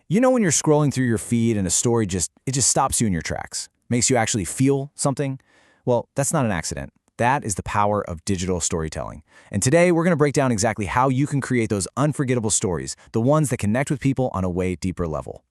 You know when you're scrolling through your feed and a story just stops you in your tracks, makes you actually feel something? Well, that's not an accident. That is the power of digital storytelling. And today we're going to break down exactly how you can create those unforgettable stories, the ones that connect with people on a way deeper level.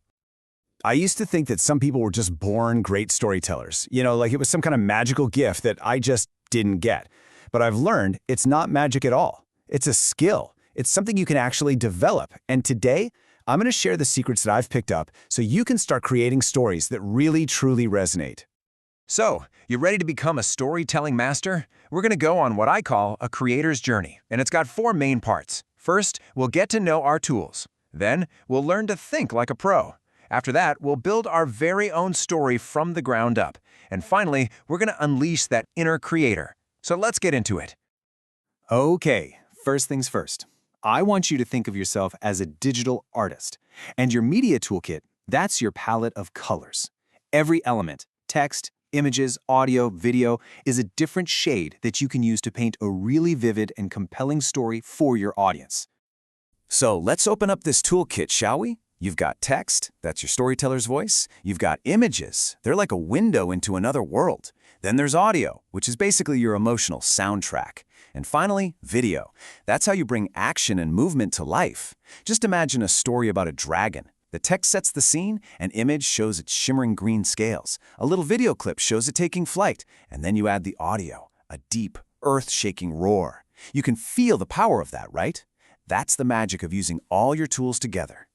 I used to think that some people were just born great storytellers. Like it was some kind of magical gift that I just didn't get. But I've learned it's not magic at all. It's a skill. It's something you can actually develop. And today, I'm going to share the secrets that I've picked up so you can start creating stories that really, truly resonate. So, you ready to become a storytelling master? We're going to go on what I call a creator's journey, and it's got 4 main parts. First, we'll get to know our tools. Then, we'll learn to think like a pro. After that, we'll build our very own story from the ground up. And finally, we're going to unleash that inner creator. So let's get into it. Okay, first things first. I want you to think of yourself as a digital artist. And your media toolkit, that's your palette of colors. Every element, text, images, audio, video, is a different shade that you can use to paint a really vivid and compelling story for your audience. So let's open up this toolkit, shall we? You've got text, that's your storyteller's voice. You've got images, they're like a window into another world. Then there's audio, which is basically your emotional soundtrack. And finally, video. That's how you bring action and movement to life. Just imagine a story about a dragon. The text sets the scene, an image shows its shimmering green scales. A little video clip shows it taking flight. And then you add the audio, a deep, earth-shaking roar. You can feel the power of that, right? That's the magic of using all your tools together.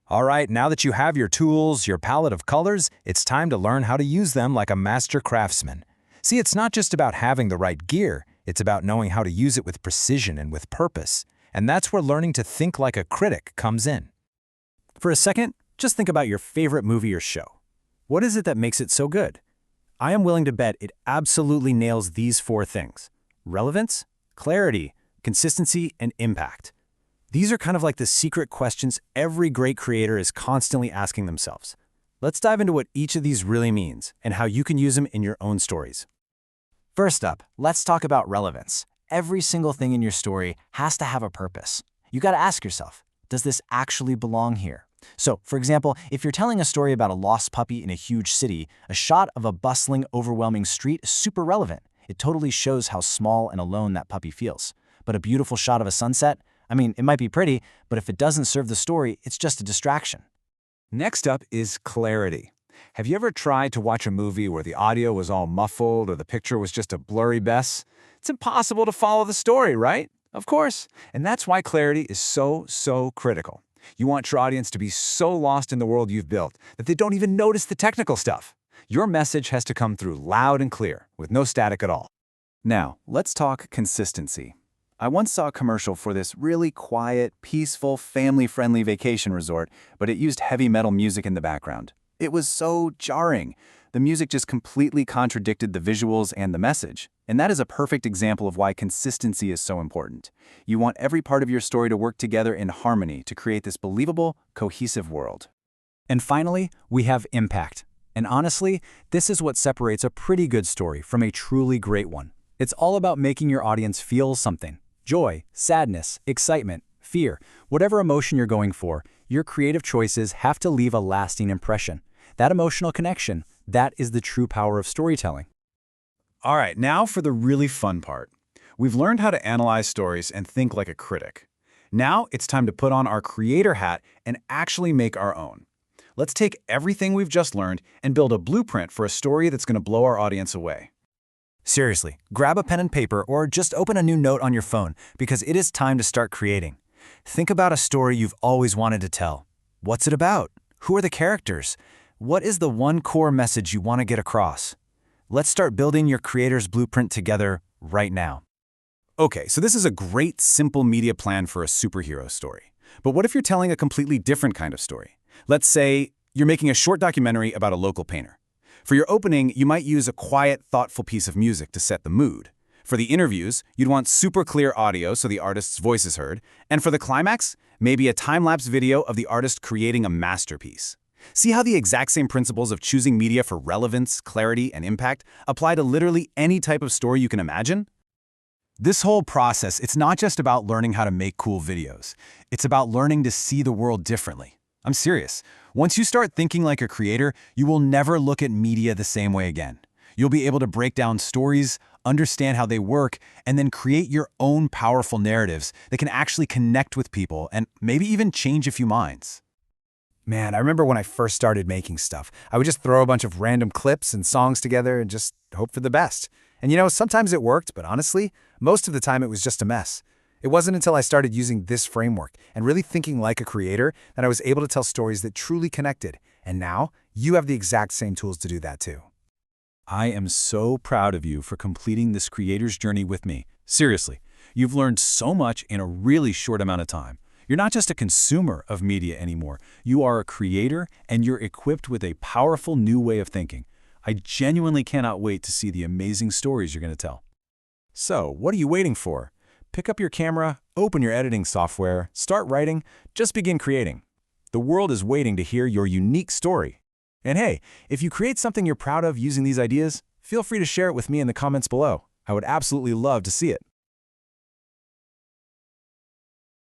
All right, now that you have your tools, your palette of colors, it's time to learn how to use them like a master craftsman. See, it's not just about having the right gear, it's about knowing how to use it with precision and with purpose. And that's where learning to think like a critic comes in. For a second, just think about your favorite movie or show. What is it that makes it so good? I am willing to bet it absolutely nails these 4 things: relevance, clarity, consistency, and impact. These are kind of like the secret questions every great creator is constantly asking themselves. Let's dive into what each of these really means and how you can use them in your own stories. First up, let's talk about relevance. Every single thing in your story has to have a purpose. You got to ask yourself, does this actually belong here? So, for example, if you're telling a story about a lost puppy in a huge city, a shot of a bustling, overwhelming street is super relevant. It totally shows how small and alone that puppy feels. But a beautiful shot of a sunset, it might be pretty, but if it doesn't serve the story, it's just a distraction. Next up is clarity. Have you ever tried to watch a movie where the audio was all muffled or the picture was just a blurry mess? It's impossible to follow the story, right? Of course. And that's why clarity is so critical. You want your audience to be so lost in the world you've built that they don't even notice the technical stuff. Your message has to come through loud and clear, with no static at all. Now, let's talk consistency. I once saw a commercial for this really quiet, peaceful, family-friendly vacation resort, but it used heavy metal music in the background. It was so jarring. The music just completely contradicted the visuals and the message. And that is a perfect example of why consistency is so important. You want every part of your story to work together in harmony to create this believable, cohesive world. And finally, we have impact. And honestly, this is what separates a pretty good story from a truly great one. It's all about making your audience feel something. Joy, sadness, excitement, fear, whatever emotion you're going for, your creative choices have to leave a lasting impression. That emotional connection, that is the true power of storytelling. All right, now for the really fun part. We've learned how to analyze stories and think like a critic. Now it's time to put on our creator hat and actually make our own. Let's take everything we've just learned and build a blueprint for a story that's going to blow our audience away. Seriously, grab a pen and paper or just open a new note on your phone because it is time to start creating. Think about a story you've always wanted to tell. What's it about? Who are the characters? What is the one core message you want to get across? Let's start building your creator's blueprint together right now. Okay, so this is a great, simple media plan for a superhero story. But what if you're telling a completely different kind of story? Let's say you're making a short documentary about a local painter. For your opening, you might use a quiet, thoughtful piece of music to set the mood. For the interviews, you'd want super clear audio so the artist's voice is heard. And for the climax, maybe a time-lapse video of the artist creating a masterpiece. See how the exact same principles of choosing media for relevance, clarity, and impact apply to literally any type of story you can imagine? This whole process, it's not just about learning how to make cool videos. It's about learning to see the world differently. I'm serious. Once you start thinking like a creator, you will never look at media the same way again. You'll be able to break down stories, understand how they work, and then create your own powerful narratives that can actually connect with people and maybe even change a few minds. Man, I remember when I first started making stuff. I would just throw a bunch of random clips and songs together and just hope for the best. And sometimes it worked, but honestly, most of the time it was just a mess. It wasn't until I started using this framework and really thinking like a creator that I was able to tell stories that truly connected. And now, you have the exact same tools to do that too. I am so proud of you for completing this creator's journey with me. Seriously, you've learned so much in a really short amount of time. You're not just a consumer of media anymore. You are a creator, and you're equipped with a powerful new way of thinking. I genuinely cannot wait to see the amazing stories you're going to tell. So, what are you waiting for? Pick up your camera, open your editing software, start writing, just begin creating. The world is waiting to hear your unique story. And hey, if you create something you're proud of using these ideas, feel free to share it with me in the comments below. I would absolutely love to see it.